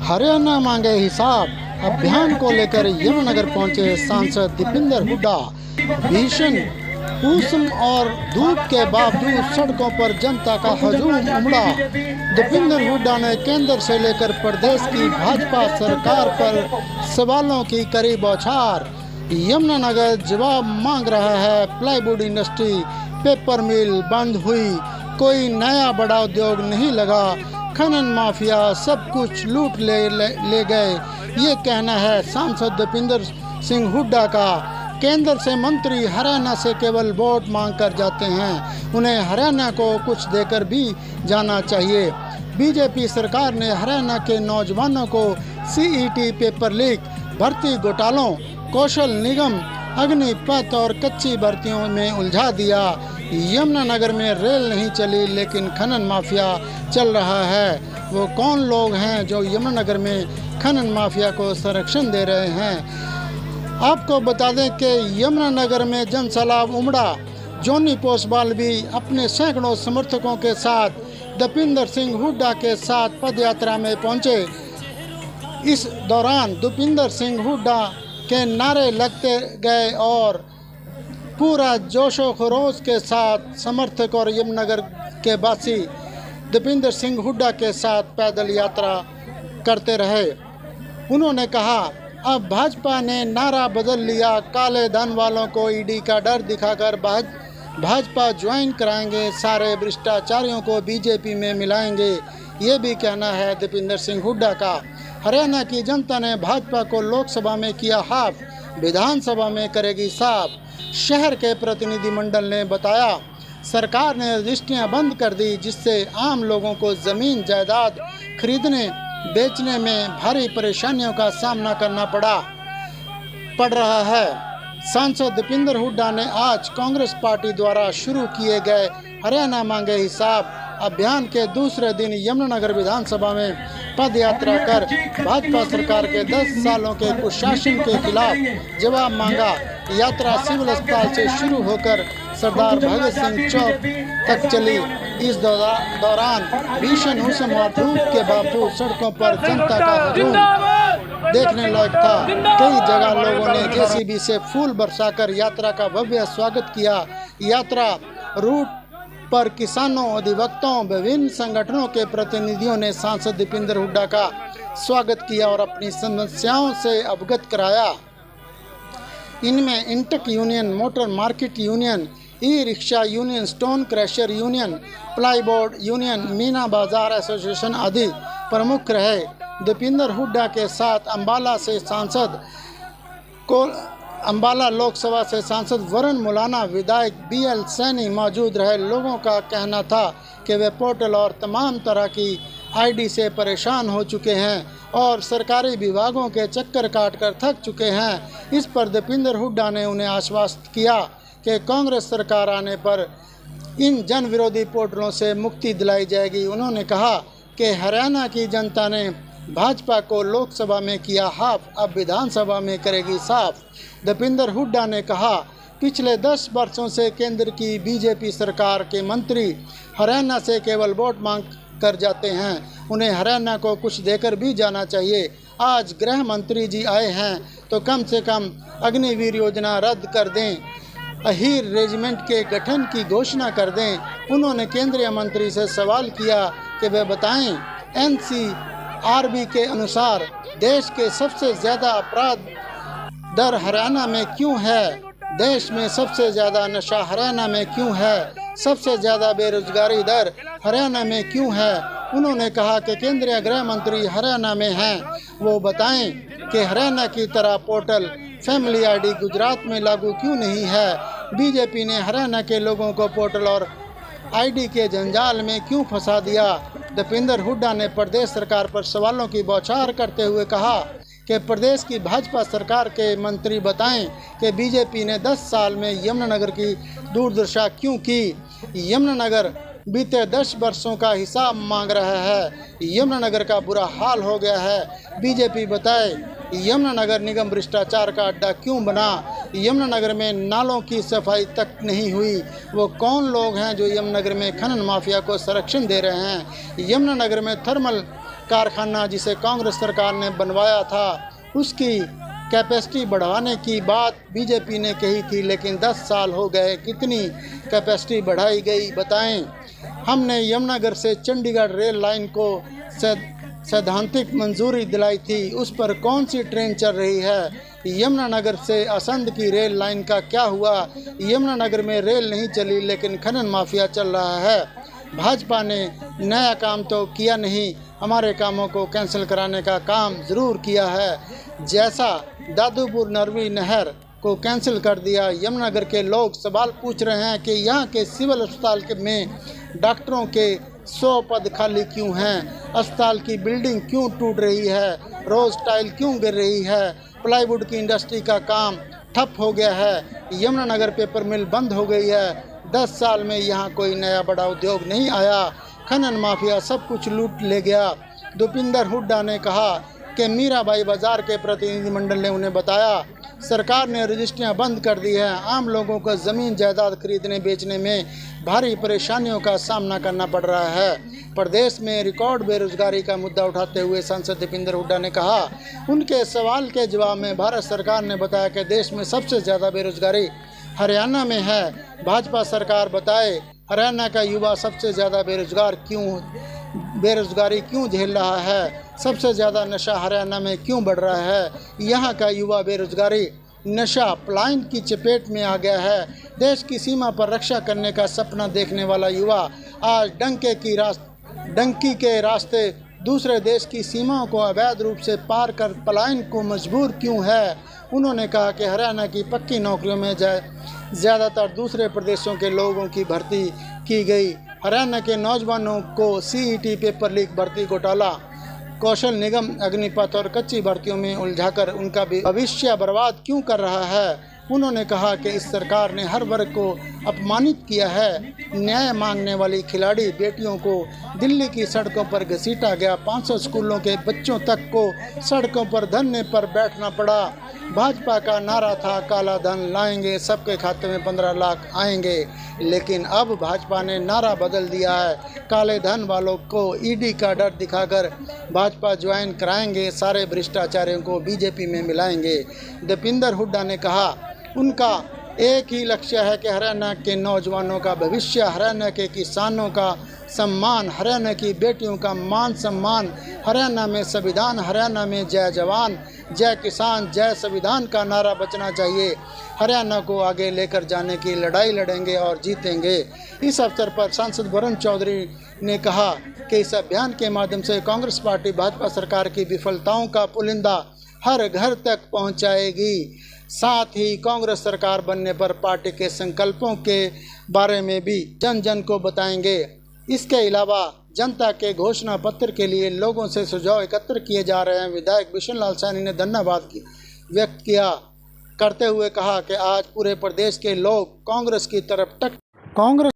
हरियाणा मांगे हिसाब अभियान को लेकर यमुनानगर पहुंचे सांसद दीपेंद्र हुड्डा। भीषण मौसम और धूप के बावजूद सड़कों पर जनता का हजूम उमड़ा। दीपेंद्र हुड्डा ने केंद्र से लेकर प्रदेश की भाजपा सरकार पर सवालों की करी बौछार। यमुनानगर जवाब मांग रहा है, प्लाईवुड इंडस्ट्री, पेपर मिल बंद हुई, कोई नया बड़ा उद्योग नहीं लगा, खनन माफिया सब कुछ लूट ले गए, ये कहना है सांसद दीपेंद्र सिंह हुड्डा का। केंद्र से मंत्री हरियाणा से केवल वोट मांग कर जाते हैं, उन्हें हरियाणा को कुछ देकर भी जाना चाहिए। बीजेपी सरकार ने हरियाणा के नौजवानों को सीईटी पेपर लीक, भर्ती घोटालों, कौशल निगम, अग्निपथ और कच्ची भर्तियों में उलझा दिया। यमुनानगर में रेल नहीं चली लेकिन खनन माफिया चल रहा है। वो कौन लोग हैं जो यमुनानगर में खनन माफिया को संरक्षण दे रहे हैं? आपको बता दें कि यमुनानगर में जनसैलाब उमड़ा। जॉनी पोसवाल भी अपने सैकड़ों समर्थकों के साथ दीपेंद्र सिंह हुड्डा के साथ पदयात्रा में पहुंचे। इस दौरान दीपेंद्र सिंह हुड्डा के नारे लगते गए और पूरा जोशो खरोश के साथ समर्थक और यमुनानगर के वासी दीपेंद्र सिंह हुड्डा के साथ पैदल यात्रा करते रहे। उन्होंने कहा, अब भाजपा ने नारा बदल लिया, काले धन वालों को ईडी का डर दिखाकर भाजपा ज्वाइन कराएंगे, सारे भ्रष्टाचारियों को बीजेपी में मिलाएंगे, ये भी कहना है दीपेंद्र सिंह हुड्डा का। हरियाणा की जनता ने भाजपा को लोकसभा में किया हाफ, विधानसभा में करेगी साफ। शहर के प्रतिनिधिमंडल ने बताया, सरकार ने रजिस्ट्रियां बंद कर दी, जिससे आम लोगों को जमीन जायदाद खरीदने बेचने में भारी परेशानियों का सामना करना पड़ रहा है। सांसद दीपेंद्र हुड्डा ने आज कांग्रेस पार्टी द्वारा शुरू किए गए हरियाणा मांगे हिसाब अभियान के दूसरे दिन यमुनानगर विधानसभा में पद यात्रा कर भाजपा सरकार के 10 सालों के कुशासन के खिलाफ जवाब मांगा। यात्रा सिविल अस्पताल से शुरू होकर सरदार भगत सिंह चौक तक चली। इस दौरान भीषण मौसम और धूप के बावजूद सड़कों पर जनता का हजूम देखने लायक था। कई जगह लोगों ने जेसीबी से फूल बरसाकर यात्रा का भव्य स्वागत किया। यात्रा रूट पर किसानों, अधिवक्ताओं, विभिन्न संगठनों के प्रतिनिधियों ने सांसद दीपेंद्र हुड्डा का स्वागत किया और अपनी समस्याओं से अवगत कराया। इनमें INTUC union, motor market union, e rickshaw union, stone crusher union, plyboard union, Meena बाजार एसोसिएशन आदि प्रमुख रहे। दीपेंद्र हुड्डा के साथ अंबाला लोकसभा से सांसद वरुण मुलाना, विधायक BL सैनी मौजूद रहे। लोगों का कहना था कि वे पोर्टल और तमाम तरह की ID से परेशान हो चुके हैं और सरकारी विभागों के चक्कर काटकर थक चुके हैं। इस पर दीपेंद्र हुड्डा ने उन्हें आश्वस्त किया कि कांग्रेस सरकार आने पर इन जन विरोधी पोर्टलों से मुक्ति दिलाई जाएगी। उन्होंने कहा कि हरियाणा की जनता ने भाजपा को लोकसभा में किया हाफ, अब विधानसभा में करेगी साफ। दीपेंद्र हुड्डा ने कहा, पिछले 10 वर्षों से केंद्र की बीजेपी सरकार के मंत्री हरियाणा से केवल वोट मांग कर जाते हैं, उन्हें हरियाणा को कुछ देकर भी जाना चाहिए। आज गृह मंत्री जी आए हैं तो कम से कम अग्निवीर योजना रद्द कर दें, अहीर रेजिमेंट के गठन की घोषणा कर दें। उन्होंने केंद्रीय मंत्री से सवाल किया कि वे बताएं, NCRB के अनुसार देश के सबसे ज़्यादा अपराध दर हरियाणा में क्यों है? देश में सबसे ज़्यादा नशा हरियाणा में क्यों है? सबसे ज़्यादा बेरोजगारी दर हरियाणा में क्यों है? उन्होंने कहा कि केंद्रीय गृह मंत्री हरियाणा में हैं, वो बताएं कि हरियाणा की तरह पोर्टल फैमिली ID गुजरात में लागू क्यों नहीं है? बीजेपी ने हरियाणा के लोगों को पोर्टल और ID के जंजाल में क्यों फंसा दिया? दीपेंद्र हुड्डा ने प्रदेश सरकार पर सवालों की बौछार करते हुए कहा कि प्रदेश की भाजपा सरकार के मंत्री बताएं कि बीजेपी ने 10 साल में यमुनानगर की दुर्दशा क्यों की। यमुनानगर बीते 10 वर्षों का हिसाब मांग रहा है। यमुनानगर का बुरा हाल हो गया है। बीजेपी बताए, यमुनानगर निगम भ्रष्टाचार का अड्डा क्यों बना? यमुनानगर में नालों की सफाई तक नहीं हुई। वो कौन लोग हैं जो यमुनानगर में खनन माफिया को संरक्षण दे रहे हैं? यमुनानगर में थर्मल कारखाना जिसे कांग्रेस सरकार ने बनवाया था उसकी कैपेसिटी बढ़ाने की बात बीजेपी ने कही थी, लेकिन 10 साल हो गए, कितनी कैपेसिटी बढ़ाई गई बताएं। हमने यमुनानगर से चंडीगढ़ रेल लाइन को सैद्धांतिक मंजूरी दिलाई थी, उस पर कौन सी ट्रेन चल रही है? यमुनानगर से असंध की रेल लाइन का क्या हुआ? यमुनानगर में रेल नहीं चली लेकिन खनन माफिया चल रहा है। भाजपा ने नया काम तो किया नहीं, हमारे कामों को कैंसिल कराने का काम ज़रूर किया है। जैसा दादूपुर नरवी नहर को कैंसिल कर दिया। यमुनानगर के लोग सवाल पूछ रहे हैं कि यहाँ के सिविल अस्पताल में डॉक्टरों के 100 पद खाली क्यों हैं? अस्पताल की बिल्डिंग क्यों टूट रही है? रोज़ टाइल क्यों गिर रही है? प्लाईवुड की इंडस्ट्री का काम ठप हो गया है। यमुनानगर पेपर मिल बंद हो गई है। 10 साल में यहाँ कोई नया बड़ा उद्योग नहीं आया। खनन माफिया सब कुछ लूट ले गया। दीपेंद्र हुड्डा ने कहा कि मीराबाई बाजार के प्रतिनिधिमंडल ने उन्हें बताया सरकार ने रजिस्ट्रियां बंद कर दी है। आम लोगों को ज़मीन जायदाद खरीदने बेचने में भारी परेशानियों का सामना करना पड़ रहा है। प्रदेश में रिकॉर्ड बेरोजगारी का मुद्दा उठाते हुए सांसद दीपेंद्र हुड्डा ने कहा, उनके सवाल के जवाब में भारत सरकार ने बताया कि देश में सबसे ज़्यादा बेरोजगारी हरियाणा में है। भाजपा सरकार बताए हरियाणा का युवा सबसे ज़्यादा बेरोजगारी क्यों झेल रहा है? सबसे ज़्यादा नशा हरियाणा में क्यों बढ़ रहा है? यहाँ का युवा बेरोजगारी नशा पलायन की चपेट में आ गया है। देश की सीमा पर रक्षा करने का सपना देखने वाला युवा आज डंकी के रास्ते दूसरे देश की सीमाओं को अवैध रूप से पार कर पलायन को मजबूर क्यों है? उन्होंने कहा कि हरियाणा की पक्की नौकरियों में ज़्यादातर दूसरे प्रदेशों के लोगों की भर्ती की गई। हरियाणा के नौजवानों को सीईटी पेपर लीक, भर्ती घोटाला, कौशल निगम, अग्निपथ और कच्ची भर्तियों में उलझाकर उनका भविष्य बर्बाद क्यों कर रहा है? उन्होंने कहा कि इस सरकार ने हर वर्ग को अपमानित किया है। न्याय मांगने वाली खिलाड़ी बेटियों को दिल्ली की सड़कों पर घसीटा गया। 500 स्कूलों के बच्चों तक को सड़कों पर धरने पर बैठना पड़ा। भाजपा का नारा था काला धन लाएंगे, सबके खाते में 15 लाख आएंगे, लेकिन अब भाजपा ने नारा बदल दिया है। काले धन वालों को ईडी का डर दिखाकर भाजपा ज्वाइन कराएंगे, सारे भ्रष्टाचारियों को बीजेपी में मिलाएंगे। दीपेंद्र हुड्डा ने कहा उनका एक ही लक्ष्य है कि हरियाणा के नौजवानों का भविष्य, हरियाणा के किसानों का सम्मान, हरियाणा की बेटियों का मान सम्मान, हरियाणा में संविधान, हरियाणा में जय जवान जय किसान जय संविधान का नारा बचना चाहिए। हरियाणा को आगे लेकर जाने की लड़ाई लड़ेंगे और जीतेंगे। इस अवसर पर सांसद वरुण चौधरी ने कहा कि इस अभियान के माध्यम से कांग्रेस पार्टी भाजपा सरकार की विफलताओं का पुलिंदा हर घर तक पहुंचाएगी। साथ ही कांग्रेस सरकार बनने पर पार्टी के संकल्पों के बारे में भी जन जन को बताएंगे। इसके अलावा जनता के घोषणा पत्र के लिए लोगों से सुझाव एकत्र किए जा रहे हैं। विधायक बिशन लाल सैनी ने धन्यवाद व्यक्त किया करते हुए कहा कि आज पूरे प्रदेश के लोग कांग्रेस की तरफ कांग्रेस